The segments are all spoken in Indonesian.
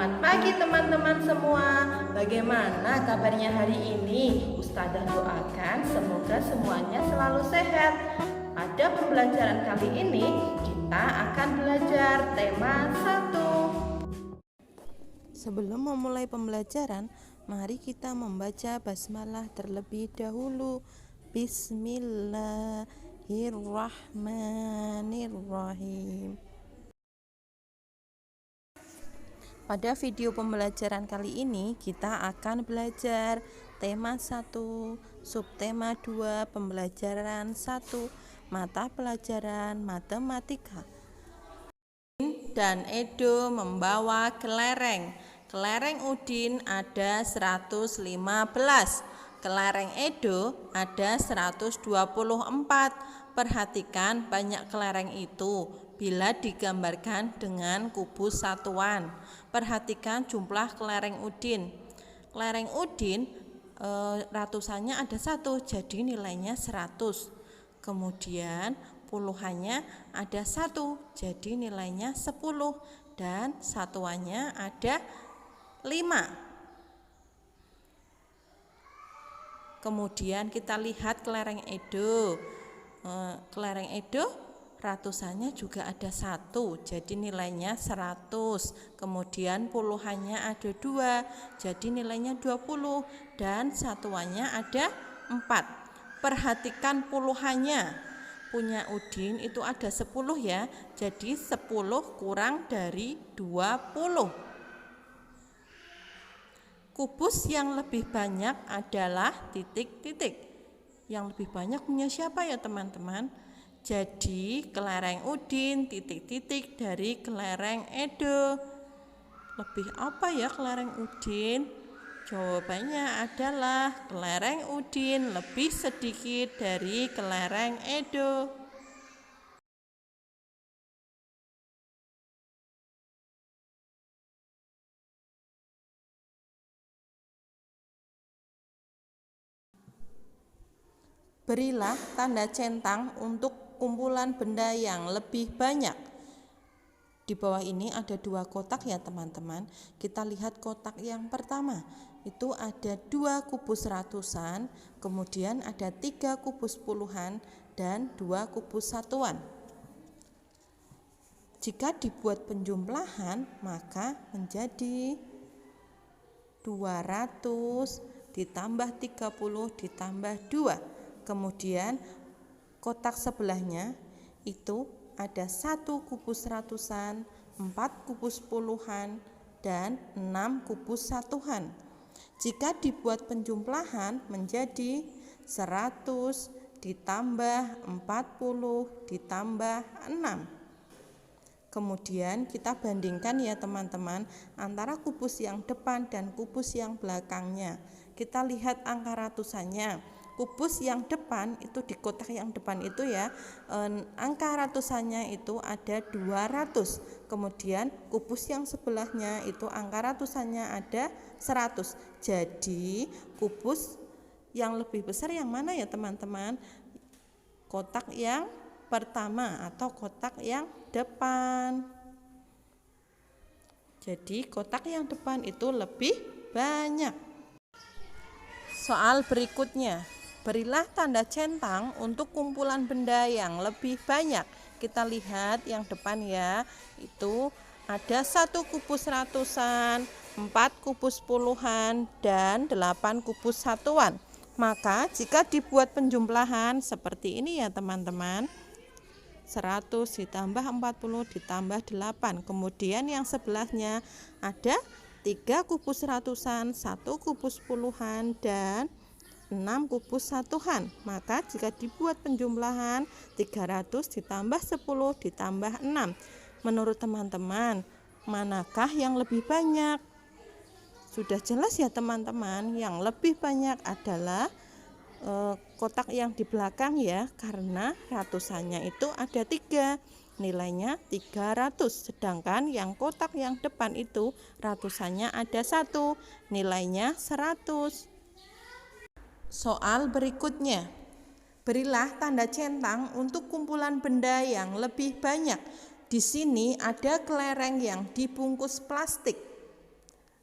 Selamat pagi teman-teman semua. Bagaimana kabarnya hari ini? Ustazah doakan semoga semuanya selalu sehat. Pada pembelajaran kali ini kita akan belajar tema 1. Sebelum memulai pembelajaran, mari kita membaca basmalah terlebih dahulu. Bismillahirrahmanirrahim. Pada video pembelajaran kali ini kita akan belajar tema 1, subtema 2, pembelajaran 1, mata pelajaran matematika. Dan Edo membawa kelereng. Kelereng Udin ada 115, kelereng Edo ada 124. Perhatikan banyak kelereng itu bila digambarkan dengan kubus satuan. Perhatikan jumlah kelereng Udin. Kelereng Udin ratusannya ada 1, jadi nilainya 100. Kemudian puluhannya ada 1, jadi nilainya 10, dan satuannya ada 5. Kemudian kita lihat kelereng Edo. Kelereng Edo ratusannya juga ada 1, jadi nilainya 100. Kemudian puluhannya ada 2, jadi nilainya 20, dan satuannya ada 4. Perhatikan puluhannya. Punya Udin itu ada 10 ya, jadi 10 kurang dari 20. Kubus yang lebih banyak adalah titik-titik. Yang lebih banyak punya siapa ya teman-teman? Jadi kelereng Udin titik-titik dari kelereng Edo. Lebih apa ya kelereng Udin? Jawabannya adalah kelereng Udin lebih sedikit dari kelereng Edo. Berilah tanda centang untuk kumpulan benda yang lebih banyak. Di bawah ini ada 2 kotak ya teman-teman. Kita lihat kotak yang pertama. Itu ada 2 kubus ratusan, kemudian ada 3 kubus puluhan, dan 2 kubus satuan. Jika dibuat penjumlahan, maka menjadi 200 ditambah 30 ditambah 2. Kemudian kotak sebelahnya itu ada 1 kubus ratusan, 4 kubus puluhan, dan 6 kubus satuan. Jika dibuat penjumlahan menjadi 100 ditambah 40 ditambah 6. Kemudian kita bandingkan ya teman-teman antara kubus yang depan dan kubus yang belakangnya. Kita lihat angka ratusannya. Kubus yang depan itu di kotak yang depan itu ya, angka ratusannya itu ada 200. Kemudian kubus yang sebelahnya itu angka ratusannya ada 100. Jadi kubus yang lebih besar yang mana ya teman-teman? Kotak yang pertama atau kotak yang depan. Jadi kotak yang depan itu lebih banyak. Soal berikutnya, berilah tanda centang untuk kumpulan benda yang lebih banyak. Kita lihat yang depan ya, itu ada 1 kubus ratusan, 4 kubus puluhan, dan 8 kubus satuan. Maka jika dibuat penjumlahan seperti ini ya teman-teman, 100 ditambah 40 ditambah 8. Kemudian yang sebelahnya ada 3 kubus ratusan, 1 kubus puluhan, dan 6 kubus satuan. Maka jika dibuat penjumlahan 300 ditambah 10 ditambah 6. Menurut teman-teman, manakah yang lebih banyak? Sudah jelas ya teman-teman, yang lebih banyak adalah kotak yang di belakang ya, karena ratusannya itu ada 3, nilainya 300. Sedangkan yang kotak yang depan itu ratusannya ada 1, nilainya 100. Soal berikutnya, berilah tanda centang untuk kumpulan benda yang lebih banyak. Di sini ada kelereng yang dibungkus plastik.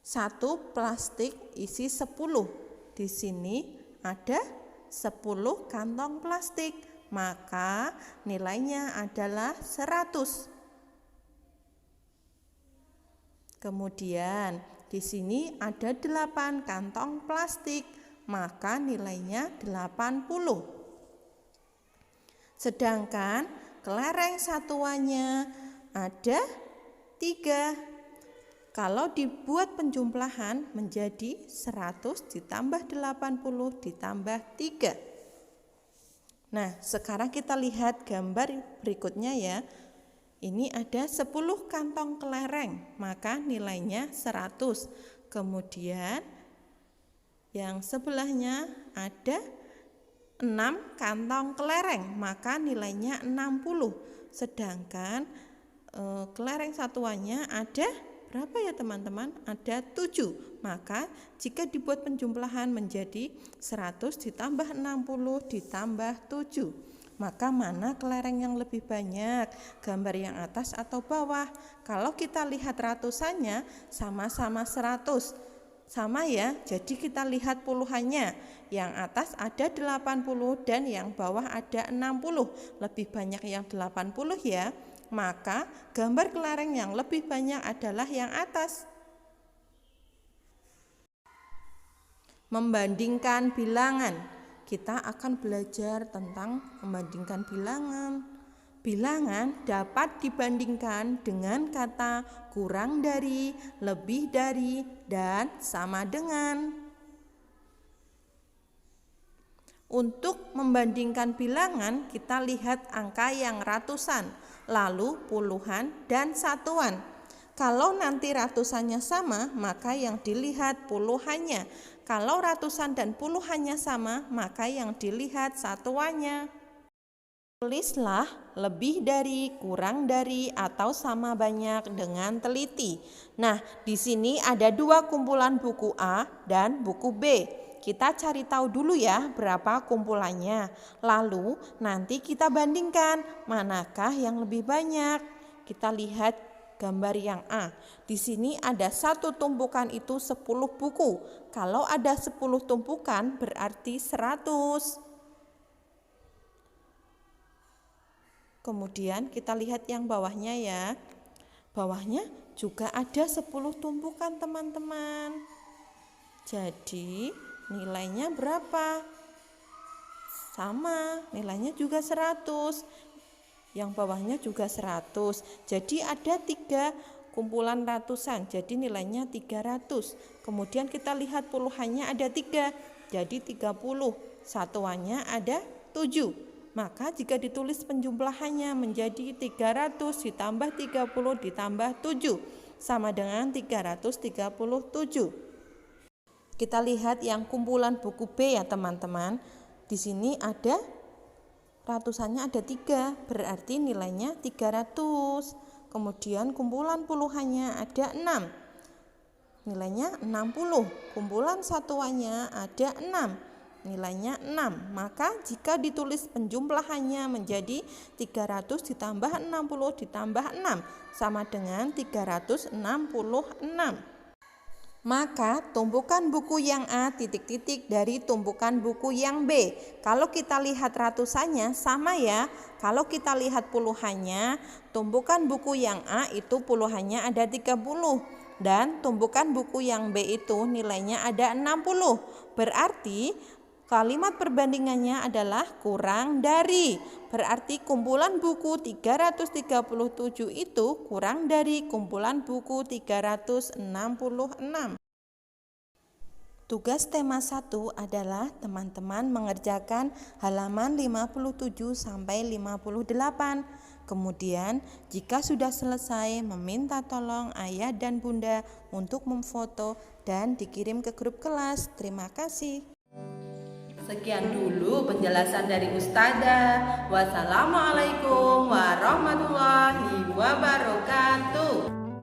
Satu plastik isi 10. Di sini ada 10 kantong plastik, maka nilainya adalah 100. Kemudian di sini ada 8 kantong plastik, maka nilainya 80. Sedangkan kelereng satuannya ada 3. Kalau dibuat penjumlahan menjadi 100 ditambah 80 ditambah 3. Nah, sekarang kita lihat gambar berikutnya ya. Ini ada 10 kantong kelereng, maka nilainya 100. Kemudian yang sebelahnya ada 6 kantong kelereng, maka nilainya 60. Sedangkan kelereng satuannya ada berapa ya teman-teman? Ada 7. Maka jika dibuat penjumlahan menjadi 100 ditambah 60 ditambah 7. Maka mana kelereng yang lebih banyak? Gambar yang atas atau bawah? Kalau kita lihat ratusannya sama-sama 100. Sama ya, jadi kita lihat puluhannya. Yang atas ada 80 dan yang bawah ada 60. Lebih banyak yang 80 ya. Maka gambar kelereng yang lebih banyak adalah yang atas. Membandingkan bilangan. Kita akan belajar tentang membandingkan bilangan. Bilangan dapat dibandingkan dengan kata kurang dari, lebih dari, dan sama dengan. Untuk membandingkan bilangan, kita lihat angka yang ratusan, lalu puluhan dan satuan. Kalau nanti ratusannya sama, maka yang dilihat puluhannya. Kalau ratusan dan puluhannya sama, maka yang dilihat satuannya. Tulislah lebih dari, kurang dari, atau sama banyak dengan teliti. Nah, di sini ada 2 kumpulan buku A dan buku B. Kita cari tahu dulu ya berapa kumpulannya. Lalu nanti kita bandingkan manakah yang lebih banyak. Kita lihat gambar yang A. Di sini ada 1 tumpukan itu 10 buku. Kalau ada 10 tumpukan berarti 100. Kemudian kita lihat yang bawahnya ya. Bawahnya juga ada 10 tumpukan teman-teman. Jadi nilainya berapa? Sama, nilainya juga 100. Yang bawahnya juga 100. Jadi ada 3 kumpulan ratusan, jadi nilainya 300. Kemudian kita lihat puluhannya ada 3, jadi 30. Satuannya ada 7. Maka jika ditulis penjumlahannya menjadi 300 ditambah 30 ditambah 7 sama dengan 337. Kita lihat yang kumpulan buku B ya teman-teman. Di sini ada ratusannya ada 3, berarti nilainya 300. Kemudian kumpulan puluhannya ada 6, nilainya 60. Kumpulan satuannya ada 6, nilainya 6. Maka jika ditulis penjumlahannya menjadi 300 ditambah 60 ditambah 6 sama dengan 366. Maka tumpukan buku yang A titik-titik dari tumpukan buku yang B. Kalau kita lihat ratusannya sama ya. Kalau kita lihat puluhannya, tumpukan buku yang A itu puluhannya ada 30. Dan tumpukan buku yang B itu nilainya ada 60. Berarti kalimat perbandingannya adalah kurang dari. Berarti kumpulan buku 337 itu kurang dari kumpulan buku 366. Tugas tema 1 adalah teman-teman mengerjakan halaman 57 sampai 58. Kemudian jika sudah selesai meminta tolong ayah dan bunda untuk memfoto dan dikirim ke grup kelas. Terima kasih. Sekian dulu penjelasan dari Ustazah. Wassalamualaikum warahmatullahi wabarakatuh.